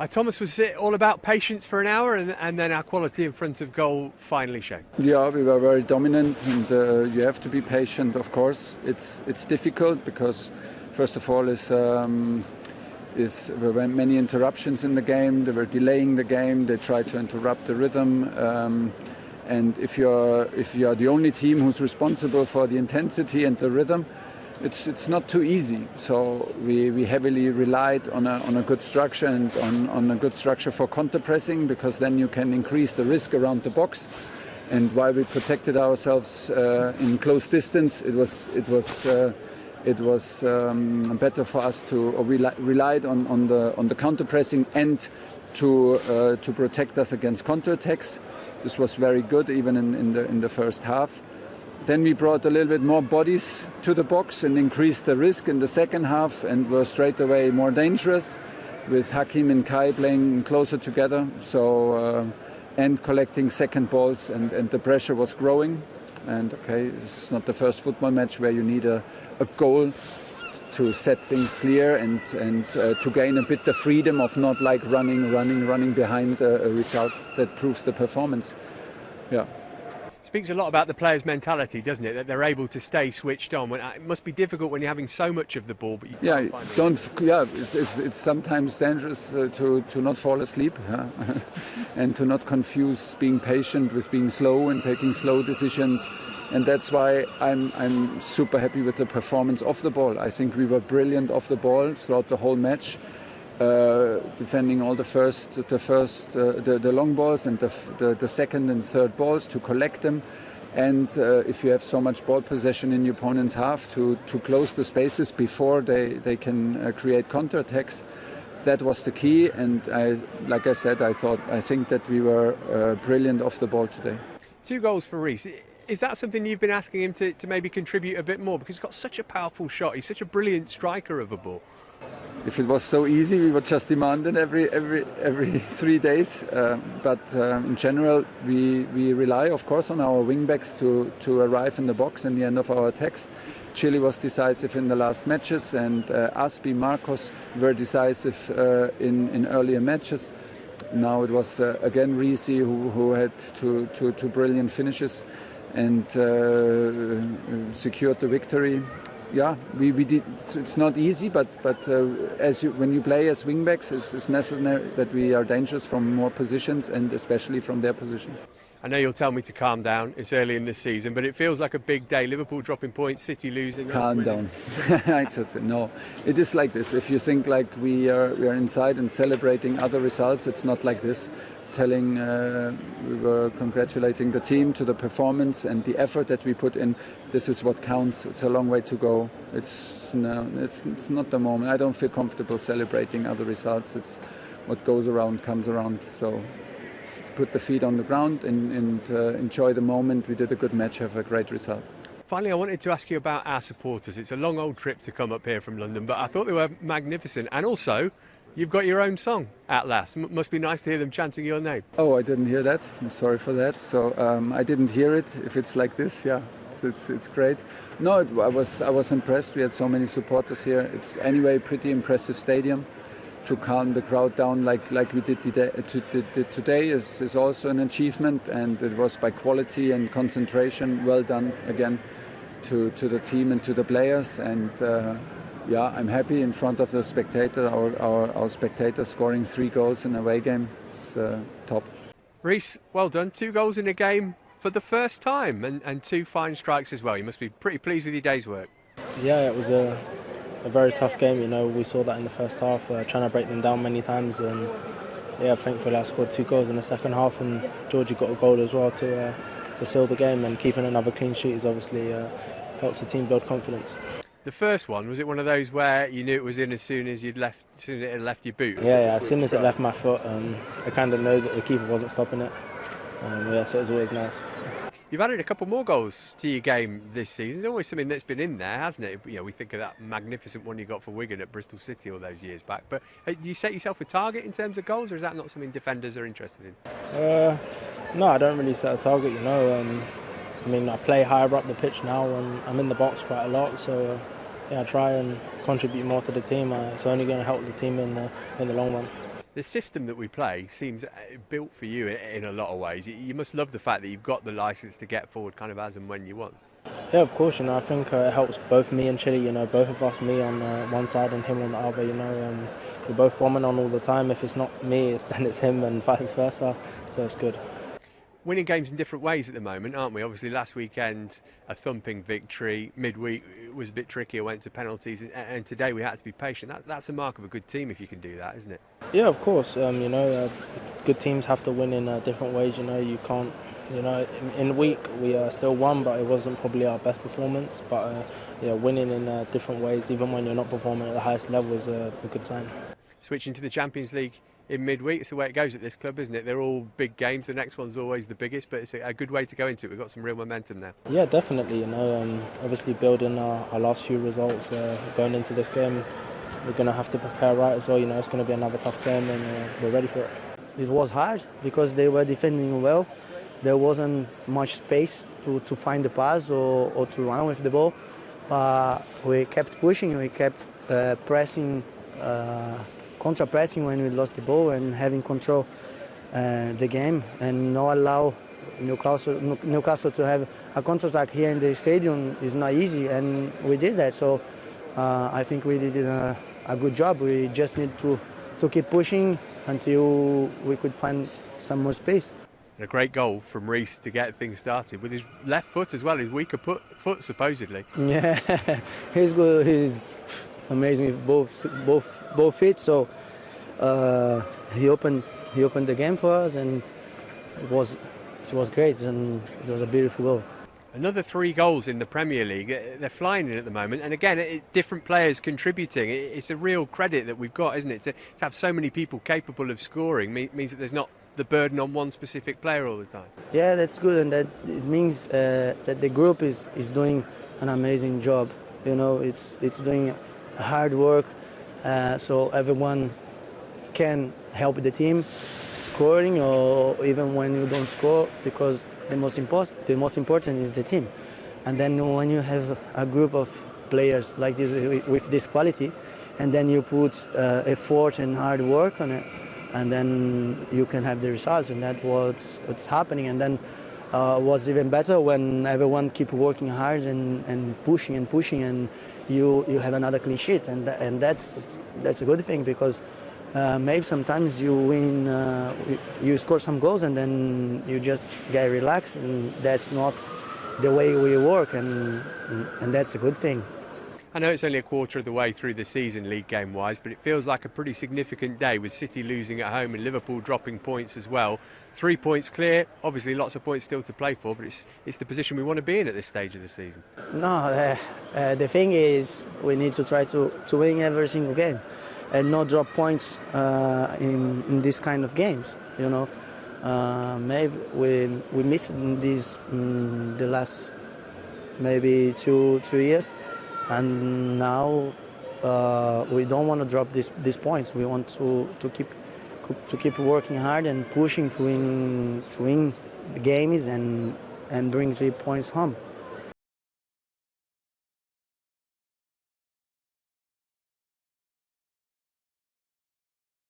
Thomas, was it all about patience for an hour and then our quality in front of goal finally showed? Yeah, we were very dominant, and you have to be patient, of course. It's difficult because, first of all, there were many interruptions in the game. They were delaying the game. They tried to interrupt the rhythm. And if you are the only team who's responsible for the intensity and the rhythm, it's not too easy. So we heavily relied on a good structure and on a good structure for counter pressing, because then you can increase the risk around the box. And while we protected ourselves in close distance, it was better for us to relied on the counter pressing and to protect us against counterattacks. This was very good, even in the first half. Then we brought a little bit more bodies to the box and increased the risk in the second half, and were straight away more dangerous, with Hakim and Kai playing closer together. And collecting second balls, and the pressure was growing. And okay, it's not the first football match where you need a goal to set things clear and to gain a bit the freedom of not like running behind a result that proves the performance. Yeah. Speaks a lot about the players' mentality, doesn't it? That they're able to stay switched on. It must be difficult when you're having so much of the ball, but you can't find it. It's sometimes dangerous to not fall asleep, huh? And to not confuse being patient with being slow and taking slow decisions. And that's why I'm super happy with the performance off the ball. I think we were brilliant off the ball throughout the whole match. Defending all the long balls and the second and third balls, to collect them, and if you have so much ball possession in your opponent's half, to close the spaces before they can create counterattacks. That was the key, and I think that we were brilliant off the ball today. 2 goals for Reece. Is that something you've been asking him to maybe contribute a bit more? Because he's got such a powerful shot. He's such a brilliant striker of a ball. If it was so easy, we would just demand it every 3 days. But in general, we rely, of course, on our wingbacks to arrive in the box in the end of our attacks. Chile was decisive in the last matches, and Aspi, Marcos were decisive in earlier matches. Now it was again Reece who had two brilliant finishes and secured the victory. Yeah, we did. It's not easy, but when you play as wingbacks, it's necessary that we are dangerous from more positions, and especially from their positions. I know you'll tell me to calm down. It's early in the season, but it feels like a big day. Liverpool dropping points, City losing. Calm down. No. It is like this. If you think like we are inside and celebrating other results, it's not like this. We were congratulating the team to the performance and the effort that we put in. This is what counts. It's a long way to go. It's not the moment. I don't feel comfortable celebrating other results. It's what goes around comes around. So put the feet on the ground and enjoy the moment. We did a good match, have a great result. Finally, I wanted to ask you about our supporters. It's a long old trip to come up here from London, but I thought they were magnificent. And also, you've got your own song at last. Must be nice to hear them chanting your name. Oh, I didn't hear that. I'm sorry for that. So I didn't hear it. If it's like this, yeah, it's great. No, I was impressed. We had so many supporters here. It's anyway a pretty impressive stadium. To calm the crowd down like we did today is also an achievement, and it was by quality and concentration. Well done again to the team and to the players. And yeah, I'm happy in front of the spectator. Our spectators scoring 3 goals in an away game. It's top. Reece, well done. 2 goals in a game for the first time, and 2 fine strikes as well. You must be pretty pleased with your day's work. Yeah, it was a very tough game. You know, we saw that in the first half, trying to break them down many times. And yeah, thankfully I scored 2 goals in the second half, and Georgie got a goal as well to seal the game. And keeping another clean sheet is obviously helps the team build confidence. The first one, was it one of those where you knew it was in as soon as it had left your boot? Yeah, as soon as it left my foot, I kind of know that the keeper wasn't stopping it. So it was always nice. You've added a couple more goals to your game this season. There's always something that's been in there, hasn't it? You know, we think of that magnificent one you got for Wigan at Bristol City all those years back. But do you set yourself a target in terms of goals, or is that not something defenders are interested in? No, I don't really set a target, you know. I mean, I play higher up the pitch now, and I'm in the box quite a lot. So yeah, I try and contribute more to the team. It's only going to help the team in the long run. The system that we play seems built for you in a lot of ways. You must love the fact that you've got the licence to get forward kind of as and when you want. Yeah, of course. I think it helps both me and Chile. Both of us, me on one side and him on the other. We're both bombing on all the time. If it's not me, then it's him, and vice versa. So it's good. Winning games in different ways at the moment, aren't we? Obviously, last weekend a thumping victory. Midweek it was a bit trickier, went to penalties, and today we had to be patient. That's a mark of a good team if you can do that, isn't it? Yeah, of course. Good teams have to win in different ways. You can't. In the week we still won, but it wasn't probably our best performance. But winning in different ways, even when you're not performing at the highest level, is a good sign. Switching to the Champions League in midweek, it's the way it goes at this club, isn't it? They're all big games. The next one's always the biggest, but it's a good way to go into it. We've got some real momentum now. Yeah, definitely. Obviously building our last few results going into this game, we're going to have to prepare right as well. It's going to be another tough game, and we're ready for it. It was hard because they were defending well. There wasn't much space to find the pass or to run with the ball, but we kept pushing. We kept pressing. Contra-pressing when we lost the ball and having control the game and not allow Newcastle to have a counter-attack here in the stadium is not easy, and we did that. So I think we did a good job. We just need to keep pushing until we could find some more space. And a great goal from Reece to get things started with his left foot as well, his weaker foot supposedly. Yeah, he's good. He's amazing with both feet. So he opened the game for us, and it was great, and it was a beautiful goal. Another 3 goals in the Premier League. They're flying in at the moment, and again, different players contributing. It's a real credit that we've got, isn't it? To have so many people capable of scoring means that there's not the burden on one specific player all the time. Yeah, that's good, and that it means that the group is doing an amazing job. It's doing hard work, so everyone can help the team scoring, or even when you don't score, because the most important is the team. And then when you have a group of players like this with this quality, and then you put effort and hard work on it, and then you can have the results, and that's what's happening. And then what's even better when everyone keep working hard and pushing, and you have another clean sheet, and that's a good thing, because maybe sometimes you win, you score some goals and then you just get relaxed, and that's not the way we work, and that's a good thing. I know it's only a quarter of the way through the season, league game wise, but it feels like a pretty significant day, with City losing at home and Liverpool dropping points as well. 3 points clear, obviously lots of points still to play for, but it's the position we want to be in at this stage of the season. No, the thing is we need to try to win every single game and not drop points in this kind of games. Maybe we missed these the last maybe two years. And now we don't want to drop these points. We want to keep working hard and pushing to win the games and bring 3 points home.